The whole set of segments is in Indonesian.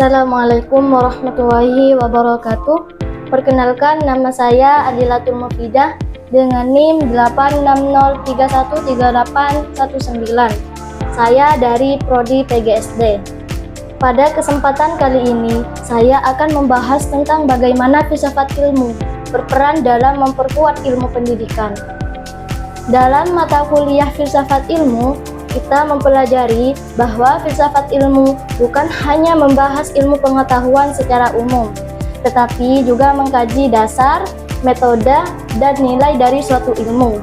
Assalamualaikum warahmatullahi wabarakatuh. Perkenalkan, nama saya Adilatul Mufidah dengan NIM 860313819. Saya dari Prodi PGSD. Pada kesempatan kali ini, saya akan membahas tentang bagaimana filsafat ilmu berperan dalam memperkuat ilmu pendidikan. Dalam mata kuliah filsafat ilmu, kita mempelajari bahwa filsafat ilmu bukan hanya membahas ilmu pengetahuan secara umum, tetapi juga mengkaji dasar, metode, dan nilai dari suatu ilmu.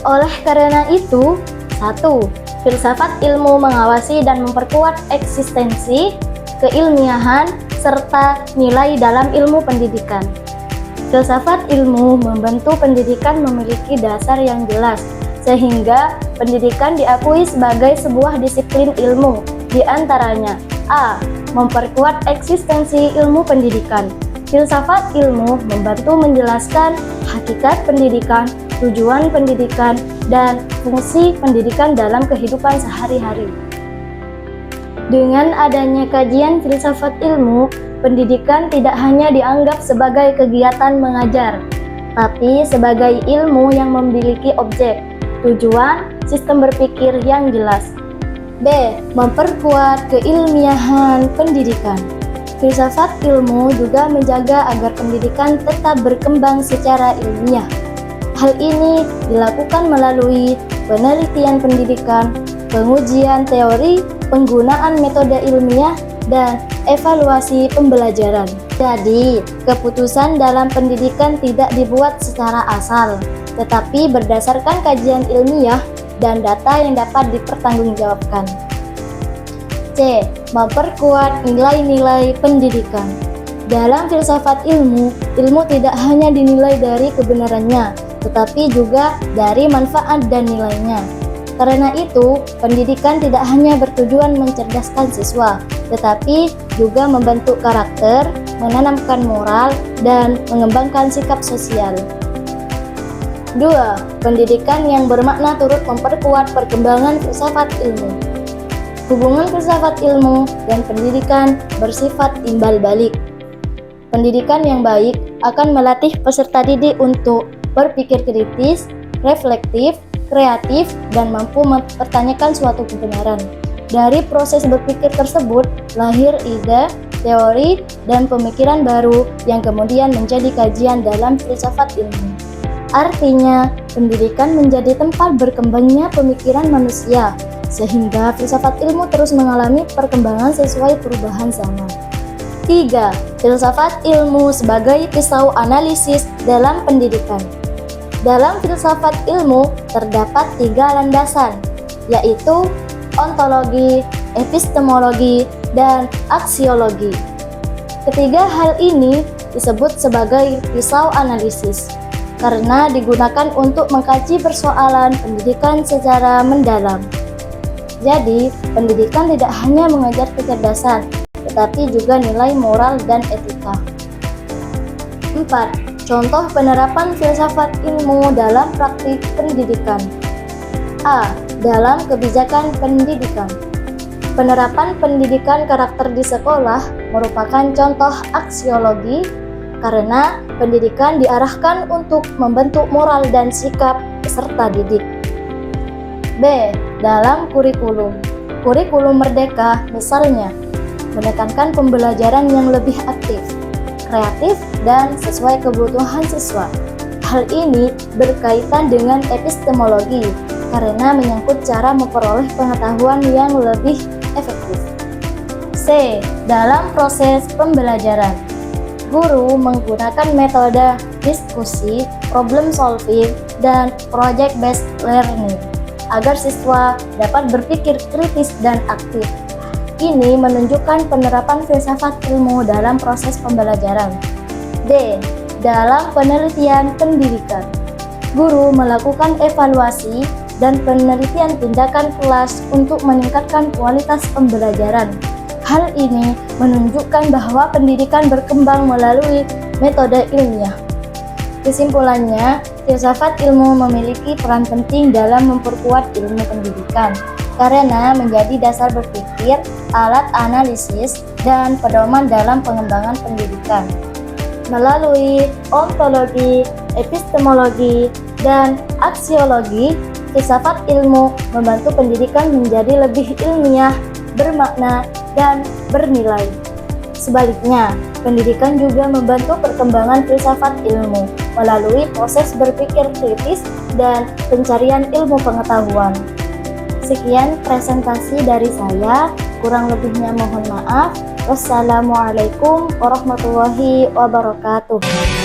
Oleh karena itu, 1. Filsafat ilmu mengawasi dan memperkuat eksistensi, keilmiahan, serta nilai dalam ilmu pendidikan. Filsafat ilmu membantu pendidikan memiliki dasar yang jelas, sehingga pendidikan diakui sebagai sebuah disiplin ilmu, di antaranya A. Memperkuat eksistensi ilmu pendidikan. Filsafat ilmu membantu menjelaskan hakikat pendidikan, tujuan pendidikan, dan fungsi pendidikan dalam kehidupan sehari-hari. Dengan adanya kajian filsafat ilmu, pendidikan tidak hanya dianggap sebagai kegiatan mengajar, tapi sebagai ilmu yang memiliki objek, tujuan, sistem berpikir yang jelas. B. Memperkuat keilmiahan pendidikan. Filsafat ilmu juga menjaga agar pendidikan tetap berkembang secara ilmiah. Hal ini dilakukan melalui penelitian pendidikan, pengujian teori, penggunaan metode ilmiah, dan evaluasi pembelajaran. Jadi, keputusan dalam pendidikan tidak dibuat secara asal, tetapi berdasarkan kajian ilmiah dan data yang dapat dipertanggungjawabkan. C. Memperkuat nilai-nilai pendidikan. Dalam filsafat ilmu, ilmu tidak hanya dinilai dari kebenarannya, tetapi juga dari manfaat dan nilainya. Karena itu, pendidikan tidak hanya bertujuan mencerdaskan siswa, tetapi juga membentuk karakter, menanamkan moral, dan mengembangkan sikap sosial. 2. Pendidikan yang bermakna turut memperkuat perkembangan filsafat ilmu. Hubungan filsafat ilmu dan pendidikan bersifat timbal balik. Pendidikan yang baik akan melatih peserta didik untuk berpikir kritis, reflektif, kreatif, dan mampu mempertanyakan suatu kebenaran. Dari proses berpikir tersebut, lahir ide, teori, dan pemikiran baru yang kemudian menjadi kajian dalam filsafat ilmu. Artinya, pendidikan menjadi tempat berkembangnya pemikiran manusia, sehingga filsafat ilmu terus mengalami perkembangan sesuai perubahan zaman. 3. Filsafat ilmu sebagai pisau analisis dalam pendidikan. Dalam filsafat ilmu terdapat 3 landasan, yaitu ontologi, epistemologi, dan aksiologi. Ketiga hal ini disebut sebagai pisau analisis karena digunakan untuk mengkaji persoalan pendidikan secara mendalam. Jadi, pendidikan tidak hanya mengajar kecerdasan, tetapi juga nilai moral dan etika. 4. Contoh penerapan filsafat ilmu dalam praktik pendidikan. A. Dalam kebijakan pendidikan. Penerapan pendidikan karakter di sekolah merupakan contoh aksiologi karena pendidikan diarahkan untuk membentuk moral dan sikap peserta didik. B. Dalam kurikulum. Kurikulum merdeka misalnya menekankan pembelajaran yang lebih aktif, kreatif, dan sesuai kebutuhan siswa. Hal ini berkaitan dengan epistemologi karena menyangkut cara memperoleh pengetahuan yang lebih efektif. C. Dalam proses pembelajaran. Guru menggunakan metode diskusi, problem solving, dan project based learning agar siswa dapat berpikir kritis dan aktif. Ini menunjukkan penerapan filsafat ilmu dalam proses pembelajaran. D. Dalam penelitian pendidikan. Guru melakukan evaluasi dan penelitian tindakan kelas untuk meningkatkan kualitas pembelajaran. Hal ini menunjukkan bahwa pendidikan berkembang melalui metode ilmiah. Kesimpulannya, filsafat ilmu memiliki peran penting dalam memperkuat ilmu pendidikan karena menjadi dasar berpikir, alat analisis, dan pedoman dalam pengembangan pendidikan. Melalui ontologi, epistemologi, dan aksiologi, filsafat ilmu membantu pendidikan menjadi lebih ilmiah, bermakna, dan bernilai. Sebaliknya, pendidikan juga membantu perkembangan filsafat ilmu melalui proses berpikir kritis dan pencarian ilmu pengetahuan. Sekian presentasi dari saya, kurang lebihnya mohon maaf. Wassalamualaikum warahmatullahi wabarakatuh.